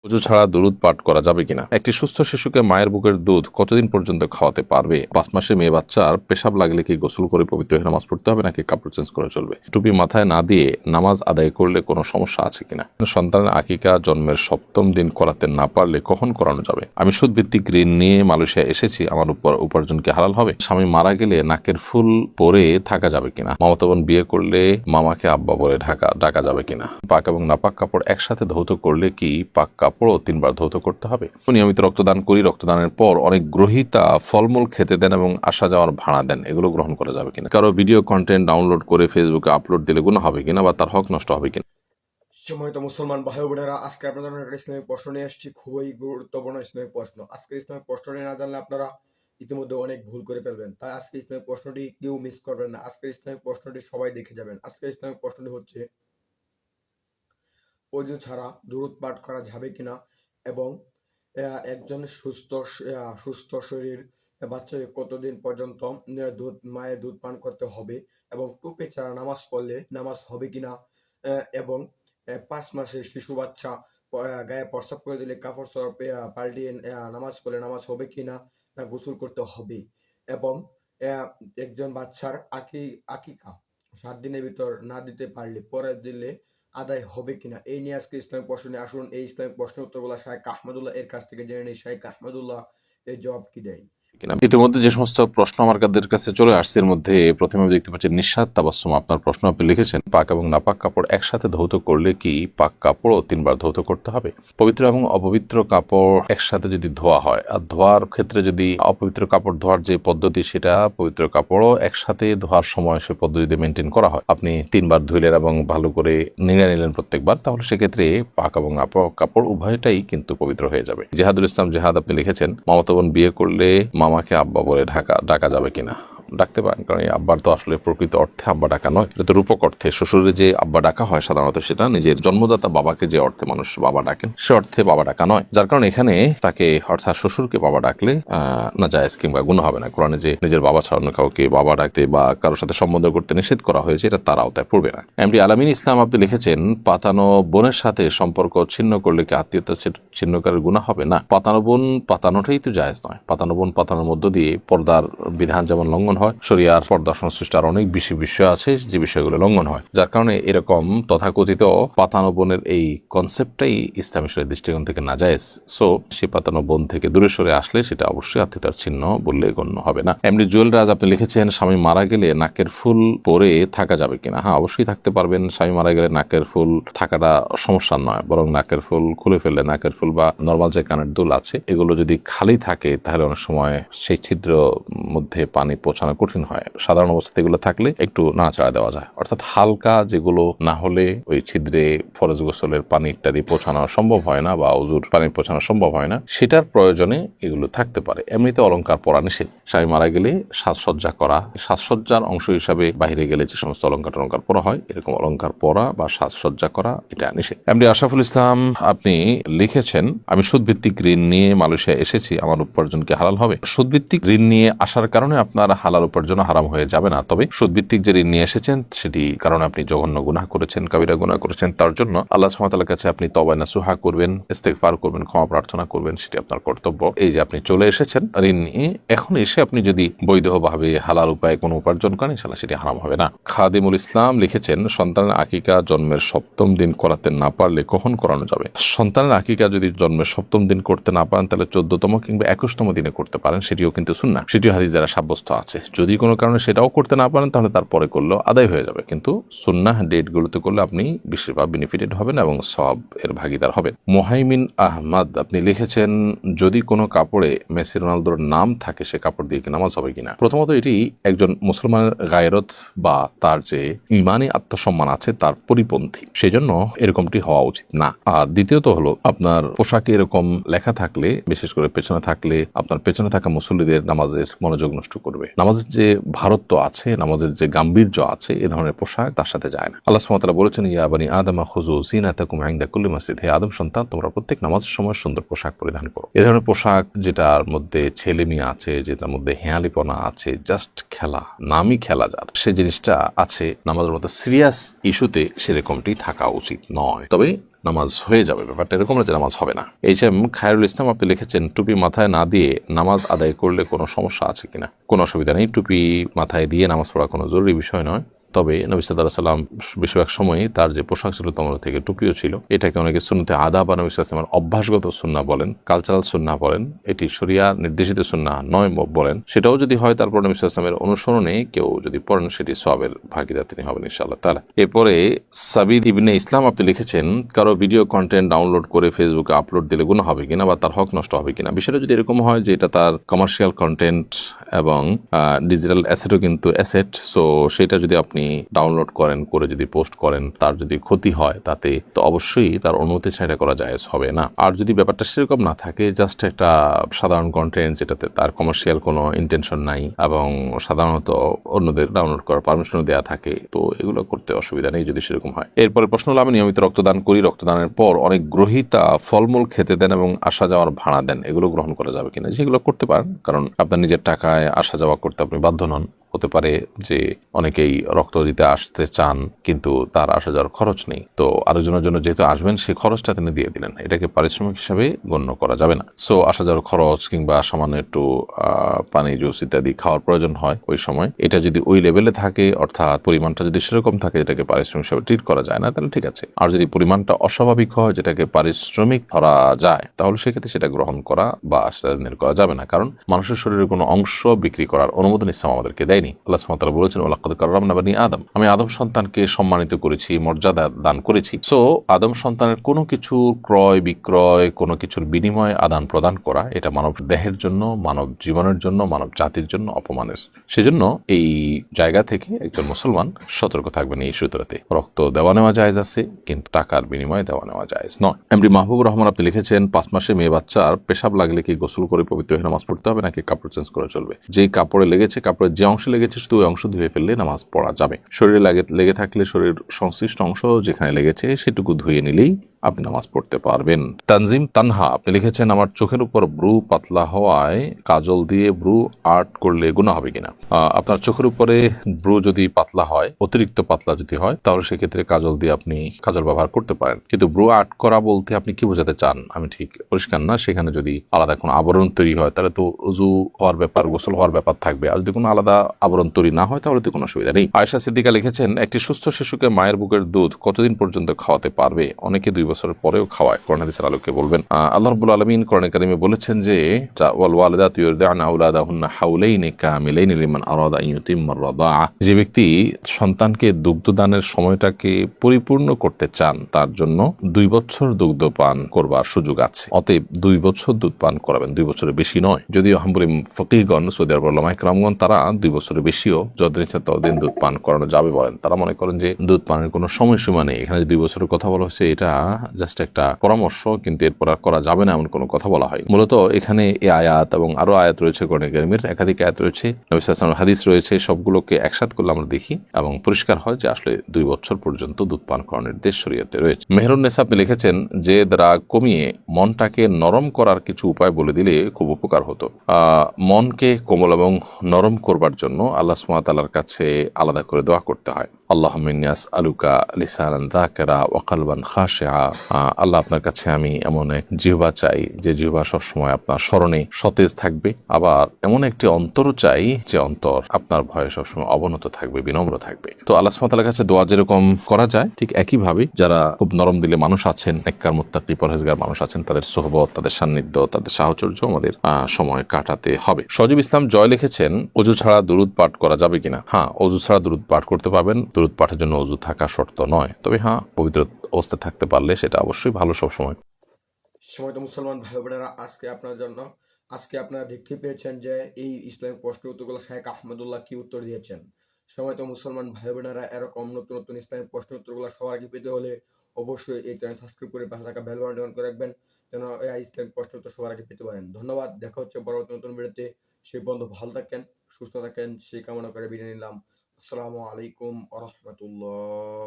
ওযু ছাড়া দুরূদ পাঠ করা যাবে কিনা? একটি সুস্থ শিশুকে মায়ের বুকের দুধ কতদিন পর্যন্ত খাওয়াতে পারবে? ৫ মাসের মেয়ে বাচ্চার পেশাব লাগলে কি গোসল করে পবিত্র হয়ে নামাজ পড়তে হবে নাকি কাপড় চেঞ্জ করে চলবে? টুপি মাথায় না দিয়ে নামাজ আদায় করলে কোনো সমস্যা আছে কিনা? সন্তানের আকিকা জন্মের ৭ম দিন করাতে না পারলে কখন করানো যাবে? আমি সুদভিত্তিক ঋণ নিয়ে মালয়েশিয়া এসেছি, আমার উপার্জন কি হালাল হবে? স্বামী মারা গেলে নাকের ফুল পরে থাকা যাবে কিনা? মামাতো বোন বিয়ে করলে মামাকে আব্বা বলে ডাকা যাবে কিনা? পাক এবং নাপাক কাপড় একসাথে ধৌত করলে কি পাক কাপড়ও ৩ বার ধৌত করতে হবে? নিয়মিত রক্তদান করি, রক্তদানের পর অনেক গ্রহীতা ফলমূল খেতে দেন এবং আসা যাওয়ার ভাড়া দেন, এগুলো গ্রহণ করা যাবে কিনা? কারো ভিডিও কন্টেন্ট ডাউনলোড করে ফেসবুকে আপলোড দিলে গুনাহ হবে কিনা বা তার হক নষ্ট হবে কিনা? সম্মানিত মুসলমান ভাই বোনেরা, আজকে আপনাদের জন্য একটা ইসলামিক প্রশ্ন নিয়ে আসছি, খুবই গুরুত্বপূর্ণ ইসলামিক প্রশ্ন। আজকে ইসলামিক প্রশ্নটি না জানলে আপনারা ইতিমধ্যে অনেক ভুল করে ফেলবেন, তাই আজকে ইসলামিক প্রশ্নটি কেউ মিস করবেন না। আজকে ইসলামিক প্রশ্নটি সবাই দেখে যাবেন। আজকে ইসলামিক প্রশ্নটি হচ্ছে, অজু ছাড়া দুরূদ পাঠ করা যাবে কিনা এবং একজন সুস্থ শরীর বাচ্চাকে কতদিন পর্যন্ত মায়ের দুধ পান করতে হবে এবং টুপি ছাড়া নামাজ পড়লে নামাজ হবে কিনা, এবং ৫ মাসের শিশু বাচ্চা গায়ে প্রস্রাব করে দিলে কাপড় চোপড় পাল্টিয়ে নামাজ পড়লে নামাজ হবে কিনা, না গোসল করতে হবে, এবং একজন বাচ্চার আকিকা ৭ দিনের ভিতর না দিতে পারলে পরে দিলে আদায় হবে কিনা, এই নিয়ে আজকে ইসলামিক প্রশ্ন নিয়ে আসুন। এই ইসলামিক প্রশ্নের উত্তরগুলো শাইখ আহমদুল্লাহ এর কাছ থেকে জেনে নিই। শাইখ আহমদুল্লাহ এর জবাব কি দেয়। ইতিমধ্যে যে সমস্ত প্রশ্ন আমার কাছে চলে আসছে, এর মধ্যে প্রথমে আমি দেখতে পাচ্ছি নিঃস্বাদ তাবাসসুম। আপনার প্রশ্ন আপনি লিখেছেন, পাক এবং নাপাক কাপড় একসাথে ধৌত করলে কি পাক কাপড়ও ৩ বার ধৌত করতে হবে? পবিত্র এবং অপবিত্র কাপড় একসাথে যদি ধোয়া হয়, আর ধোয়ার ক্ষেত্রে যদি অপবিত্র কাপড় ধোয়ার যে পদ্ধতি সেটা পবিত্র কাপড়ও একসাথে ধোয়ার সময় সে পদ্ধতিতে মেনটেন করা হয়, আপনি ৩ বার ধুইলেন এবং ভালো করে নিংড়ে নিলেন প্রত্যেকবার, তাহলে সেক্ষেত্রে পাক এবং নাপাক কাপড় উভয়টাই কিন্তু পবিত্র হয়ে যাবে। জেহাদুল ইসলাম জেহাদ আপনি লিখেছেন, মামাতো বোন বিয়ে করলে মামাকে আব্বা বলে ডাকা যাবে কিনা? ডাকতে পারেন, কারণ এই আব্বার তো আসলে প্রকৃত অর্থে আব্বা ডাকা নয়, এটা তো রূপক অর্থে। শ্বশুরে যে আব্বা ডাকা হয় সাধারণত সেটা নিজের জন্মদাতা বাবাকে যে অর্থে মানুষ বাবা ডাকেন সে অর্থে বাবা ডাকা নয়, যার কারণে এখানে তাকে অর্থাৎ শ্বশুরকে বাবা ডাকলে না জায়েজ কিংবা গুনাহ হবে না। কোরআনে যে নিজের বাবা ছাড়া অন্য কাউকে বাবা ডাকতে বা কারোর সাথে সম্বন্ধ করতে নিষেধ করা হয়েছে, এটা তার আওতায় পড়বে না। এমডি আলামিন ইসলাম আপনি লিখেছেন, পাতানো বোনের সাথে সম্পর্ক ছিন্ন করলে কি আত্মীয়তা ছিন্নকারের গুনাহ হবে? না, পাতানো বোন পাতানোটাই তো জায়েজ নয়। পাতানো বোন পাতানোর মধ্য দিয়ে পর্দার বিধান যেমন লঙ্ঘন হয়, শরিয়ার পর্দা সংশ্লিষ্ট আর অনেক বেশি বিষয় আছে যে বিষয়গুলো লঙ্ঘন হয়, যার কারণে এরকম তথাকথিত পাতানো বোনের এই কনসেপ্টটাই ইসলামী শরীয়তের দৃষ্টিকোণ থেকে নাজায়েজ। সো সে পাতানো বোন থেকে দূরে সরে আসলে সেটা অবশ্যই আত্মীয়তার চিহ্ন বললে গণ্য হবে না। এমনি জুয়েল রাজ আপনি লিখেছেন, স্বামী মারা গেলে নাকের ফুল পরে থাকা যাবে কিনা? হ্যাঁ, অবশ্যই থাকতে পারবেন। স্বামী মারা গেলে নাকের ফুল থাকাটা সমস্যা নয়, বরং নাকের ফুল খুলে ফেললে, নাকের ফুল বা নর্মাল যে কানের দুল আছে এগুলো যদি খালি থাকে তাহলে অনেক সময় সেই ছিদ্র মধ্যে পানি পৌঁছানো কঠিন হয়। সাধারণ অবস্থাতে এগুলো থাকলে একটু নাড়াচাড়া দেওয়া যায়, অর্থাৎ হালকা যেগুলো না হলে ওই ছিদ্রে ফরজ গোসলের পানি ইত্যাদি পৌঁছানো সম্ভব হয় না বা ওযুর পানি পৌঁছানো সম্ভব হয় না, সেটার প্রয়োজনে এগুলো থাকতে পারে। এমনিতে অলংকার পরা নিষেধ। স্বামী মারা গেলে সাজসজ্জা করা, সাজসজ্জার অংশ হিসাবে বাইরে গেলে যে সমস্ত অলংকার পরা হয়, এরকম অলংকার পরা বা সাজসজ্জা করা এটা নিষেধ। এমডি আশরাফুল ইসলাম আপনি লিখেছেন, আমি সুদভিত্তিক ঋণ নিয়ে মালয়েশিয়া এসেছি, আমার উপার্জন কি হালাল হবে? সুদভিত্তিক ঋণ নিয়ে আসার কারণে আপনার হালাল উপার্জন হারাম হয়ে যাবে না, তবে সুদভিত্তিক যে ঋণ নিয়ে এসেছেন সেটি কারণে আপনি জঘন্য গুনাহ করেছেন, কাবিরা গুনাহ করেছেন, তার জন্য আল্লাহ সুবহানাহু ওয়া তাআলার কাছে আপনি তওবা নাসুহা করবেন, ইস্তেগফার করবেন, ক্ষমা প্রার্থনা করবেন, সেটি আপনার কর্তব্য। এই যে আপনি চলে এসেছেন ঋণ নিয়ে, এখন এসে আপনি যদি বৈধভাবে হালাল উপায়ে কোনো উপার্জন করেন ইনশাআল্লাহ সেটি হারাম হবে না। খাদিমুল ইসলাম লিখেছেন, সন্তানের আকিকা জন্মের ৭ম দিন করাতে না পারলে কখন করানো যাবে? সন্তানের আকিকা যদি জন্মের ৭ম দিন করতে না পারেন তাহলে ১৪তম কিংবা ২১তম দিনে করতে পারেন, সেটিও কিন্তু সুন্নাহ, সেটিও হাদিস দ্বারা সাব্যস্ত আছে। যদি কোনো কারণে সেটাও করতে না পারেন তাহলে তারপরে করলেও আদায় হয়ে যাবে, কিন্তু সুন্নাহ ডেটগুলোতে করলে আপনি বেশিরভাগ বেনিফিটেড হবেন এবং সব এর ভাগিদার হবেন। মোহাইমিন আহমদ আপনি লিখেছেন, যদি কোনো কাপড়ে মেসি রোনালদোর নাম থাকে সে কাপড় দিয়ে কি নামাজ হবে কিনা? প্রথমত এটি একজন মুসলমানের গায়রত বা তার যে ইমানি আত্মসম্মান আছে তার পরিপন্থী, সেই জন্য এরকমটি হওয়া উচিত না। আর দ্বিতীয়ত হলো, আপনার পোশাকে এরকম লেখা থাকলে, বিশেষ করে পেছনে থাকলে, আপনার পেছনে থাকা মুসল্লিদের নামাজের মনোযোগ নষ্ট করবে। নামাজের যে ভারত্ব আছে, নামাজের যে গাম্ভীর্য আছে, এ ধরনের পোশাক তার সাথে যায় না। আল্লাহ সুবহানাহু ওয়া তাআলা বলেছেন, ইয়া বানি আদম খুযু যিনাতাকুম ইনদা কুল্লি মসজিদ, হে আদম সন্তান তোমরা প্রত্যেক নামাজের সময় সুন্দর পোশাক পরিধান করো। এ ধরনের পোশাক যেটার মধ্যে ছেলে মেয়ে আছে, যেটার মধ্যে হেয়ালিপনা আছে, জাস্ট খেলা, নামই খেলা যার, সে জিনিসটা আছে, নামাজের মধ্যে সিরিয়াস ইস্যুতে সেরকমটি থাকা উচিত নয়। তবে নামাজ হয়ে যাবে, ব্যাপারটা এরকম না যে নামাজ হবে না। HM খায়রুল ইসলাম আপনি লিখেছেন, টুপি মাথায় না দিয়ে নামাজ আদায় করলে কোনো সমস্যা আছে কিনা? কোনো অসুবিধা নেই, টুপি মাথায় দিয়ে নামাজ পড়া কোনো জরুরি বিষয় নয়। তবে নবী সাল্লাল্লাহু আলাইহি ওয়াসাল্লাম বেশিরভাগ সময়ই তার যে পোশাক ছিল তোমরা থেকে টুপিও ছিল। এটাকে অনেকে সুন্নতে আদা বা নবী সাল্লাল্লাহু আলাইহি ওয়াসাল্লামের অভ্যাসগত সুন্নাহ বলেন, কালচারাল সুন্নাহ বলেন, এটি শরিয়া নির্দেশিত সুন্নাহ নয় বলেন। সেটাও যদি হয়, তারপর নবী সাল্লাল্লাহু আলাইহি ওয়াসাল্লামের অনুসরণে কেউ যদি পড়েন, সেটি সওয়াবের ভাগীদার তিনি হবেন ইনশাআল্লাহ তাআলা। এরপরে সাবিদ ইবনে ইসলাম আপনি লিখেছেন, কারো ভিডিও কন্টেন্ট ডাউনলোড করে ফেসবুকে আপলোড দিলে গুনাহ হবে কিনা বা তার হক নষ্ট হবে কিনা? বিষয়টা যদি এরকম হয় যে এটা তার কমার্শিয়াল কন্টেন্ট এবং ডিজিটাল অ্যাসেটও কিন্তু অ্যাসেট, সো সেটা যদি আপনি ডাউনলোড করেন, করে যদি পোস্ট করেন, তার যদি ক্ষতি হয় তাতে, তো অবশ্যই তার অনুমতি ছাড়া করা জায়েজ হবে না। আর যদি ব্যাপারটা সেরকম না থাকে, জাস্ট একটা সাধারণ কন্টেন্ট যেটাতে তার কমার্শিয়াল কোনো ইন্টেনশন নাই এবং সাধারণত অন্যদের ডাউনলোড করার পারমিশনও দেওয়া থাকে, তো এগুলো করতে অসুবিধা নেই যদি সেরকম হয়। এরপরে প্রশ্ন হলো, আমি নিয়মিত রক্তদান করি, রক্তদানের পর অনেক গ্রহীতা ফলমূল খেতে দেন এবং আসা যাওয়ার ভাড়া দেন, এগুলো গ্রহণ করা যাবে কিনা? যেগুলো করতে পারেন, কারণ আপনার নিজের টাকায় আসা যাওয়া করতে আপনি বাধ্য নন। হতে পারে যে অনেকেই রক্ত দিতে আসতে চান কিন্তু তার আসা যাওয়ার খরচ নেই, তো আরেকজনের জন্য যেহেতু আসবেন সেই খরচটা তিনি দিয়ে দিলেন, এটাকে পারিশ্রমিক হিসাবে গণ্য করা যাবে না। সো আসা যাওয়ার খরচ কিংবা সামান্য একটু পানি জুস ইত্যাদি খাওয়ার প্রয়োজন হয় ওই সময়, এটা যদি ওই লেভেলে থাকে, অর্থাৎ পরিমাণটা যদি সেরকম থাকে যেটাকে পারিশ্রমিক হিসাবে ট্রিট করা যায় না, তাহলে ঠিক আছে। আর যদি পরিমাণটা অস্বাভাবিক হয় যেটাকে পারিশ্রমিক ধরা যায়, তাহলে সেক্ষেত্রে সেটা গ্রহণ করা বা সেটা করা যাবে না, কারণ মানুষের শরীরের কোনো অংশ বিক্রি করার অনুমোদন ইসলাম আমাদেরকে দেয়নি। আল্লাহ সুবহানাহু ওয়া তাআলা বলেছেন, ওয়ালাকাদ কাররামনা বানি আদম, আমি আদম সন্তানকে সম্মানিত করেছি, মর্যাদা দান করেছি। সো আদম সন্তানের কোনো কিছু ক্রয় বিক্রয়, কোনো কিছুর বিনিময়ে আদান প্রদান করা, এটা মানব দেহের জন্য, মানব জীবনের জন্য, মানব জাতির জন্য অপমানের। সেজন্য এই জায়গা থেকে একজন মুসলমান সতর্ক থাকবেন। এই সূত্রতে রক্ত দেওয়া নেওয়া জায়েজ আছে, কিন্তু টাকার বিনিময়ে দেওয়া নেওয়া জায়েজ নয়। এমডি মাহবুবুর রহমান আপনি লিখেছেন, 5 মাসে মেয়ে বাচ্চার পেশাব লাগলে কি গোসল করে পবিত্র হয়ে নামাজ পড়তে হবে নাকি কাপড় চেঞ্জ করে চলবে? যেই কাপড়ে লেগেছে, কাপড়ের যে অংশ লেগেছে শুধু ওই অংশ ধুয়ে ফেললে নামাজ পড়া যাবে। শরীরে লেগে থাকলে শরীর সংশ্লিষ্ট অংশ যেখানে লেগেছে সেটুকু ধুয়ে নিলেই আপনি নামাজ পড়তে পারবেন। তানজিম তানহা আপনি লিখেছেন, আমার চোখের উপর ব্রু পাতলা হওয়ায় কাজল দিয়ে ব্রু আর্ট করলে গুনাহ হবে কিনা? আপনার চোখের উপরে ব্রু যদি পাতলা হয়, অতিরিক্ত পাতলা যদি হয়, তাহলে সেক্ষেত্রে কাজল দিয়ে আপনি কাজল ব্যবহার করতে পারেন। কিন্তু ব্রু আর্ট করা বলতে আপনি কি বোঝাতে চান আমি ঠিক পরিষ্কার না। সেখানে যদি আলাদা কোনো আবরণ তৈরি হয় তাহলে তো উজু হওয়ার ব্যাপার, গোসল হওয়ার ব্যাপার থাকবে। আর যদি কোনো আলাদা আবরণ তৈরি না হয় তাহলে তো কোনো অসুবিধা নেই। আয়েশা সিদ্দিকা লিখেছেন, একটি সুস্থ শিশুকে মায়ের বুকের দুধ কতদিন পর্যন্ত খাওয়াতে পারবে? অনেকে 2 বছরের পরেও খাওয়ায়, কোরআন হাদিসের আলোকে বলবেন। আল্লাহ রাব্বুল আলামিন কোরআনে কারিমে বলেছেন যে, ওয়াল ওয়ালিদাতু ইরদি'না আওলাদাহুন্না হাওলাইনি কামিলাইনি লিমান আরাদা আন ইউতিম্মা আর-রাদাআ, যে ব্যক্তি সন্তানকে দুগ্ধদানের সময়টাকে পরিপূর্ণ করতে চান তার জন্য 2 বছর দুগ্ধ পান করবার সুযোগ আছে। অতএব 2 বছর দুধ পান করাবেন, 2 বছরের বেশি নয়। যদিও হাম্বলি ফকিহগণ, সৌদি আরবের উলামায়ে কেরামগণ, তারা 2 বছরের বেশিও যতদিন ইচ্ছা ততদিন দুধ পান করানো যাবে বলেন। তারা মনে করেন যে দুধ পানের কোনো সময়সীমা নেই। এখানে 2 বছরের কথা বলা হচ্ছে, এটা জাস্ট একটা পরামর্শ, কিন্তু এরপর আর করা যাবে না এমন কোনো কথা বলা হয়। মূলত এখানে এই আয়াত এবং আরো আয়াত রয়েছে, কোরআনে কারীমের একাধিক আয়াত রয়েছে, নবী সাল্লাল্লাহু আলাইহি ওয়াসাল্লামের হাদিস রয়েছে, সবগুলোকে একসাথে করলে আমরা দেখি এবং পরিষ্কার হয় যে আসলে 2 বছর পর্যন্ত দুধ পান করানোর নির্দেশ শরীয়তে রয়েছে। মেহরুন্নেসা আপনি লিখেছেন, যে রাগ কমিয়ে মনটাকে নরম করার কিছু উপায় বলে দিলে খুব উপকার হতো। মনকে কোমল এবং নরম করবার জন্য আল্লাহ সুবহানাহু ওয়া তাআলার কাছে আলাদা করে দোয়া করতে হয়। আল্লাহুম্মা ইন্নী আসআলুকা লিসানান যাকিরা ওয়া কলবান খাশিআ, আল্লাহ আপনার কাছে আমি এমন এক জিহ্বা চাই যে জিহ্বা সবসময় আপনার স্মরণে সতেজ থাকবে, আবার এমন একটি অন্তরও চাই যে অন্তর আপনার ভয়ে সবসময় অবনত থাকবে, বিনম্র থাকবে। তো আল্লাহ সুবহানাহু ওয়া তাআলার কাছে দোয়া যেরকম করা যায়, ঠিক একইভাবে যারা খুব নরম দিলে মানুষ আছেন, নেককার মুত্তাকি পরহেজগার মানুষ আছেন, তাদের সোহবত, তাদের সান্নিধ্য, তাদের সাহচর্য আমাদের সময় কাটাতে হবে। সজীব ইসলাম জয় লিখেছেন, অজু ছাড়া দুরুদ পাঠ করা যাবে কিনা? হ্যাঁ, অজু ছাড়া দুরুদ পাঠ করতে পারবেন। দুরুদ পাঠের জন্য অজু থাকা শর্ত নয়, তবে হ্যাঁ, পবিত্র অবস্থায় থাকতে পারলে সেটা অবশ্যই ভালো সবসময়। সময়ত মুসলমান ভাই বোনেরা, আজকে আপনারা দেখতে পেয়েছেন যে এই ইসলামিক প্রশ্ন উত্তরগুলো শেখ আহমদুল্লাহ কি উত্তর দিয়েছেন। সময়ত মুসলমান ভাই বোনেরা, এরকম নতুন নতুন ইসলামিক প্রশ্ন উত্তরগুলো সবার আগে পেতে হলে অবশ্যই এই চ্যানেল সাবস্ক্রাইব করে পাশে থাকা বেল বাটন অন করে রাখবেন, যেন এই ইসলামিক প্রশ্ন উত্তর সবার আগে পেতে পারেন। ধন্যবাদ, দেখা হচ্ছে পরবর্তী নতুন ভিডিওতে। সেই বন্ধু ভালো থাকেন, সুস্থ থাকেন, সেই কামনা করে বিদায় নিলাম। আসসালামু আলাইকুম ওয়া রাহমাতুল্লাহ।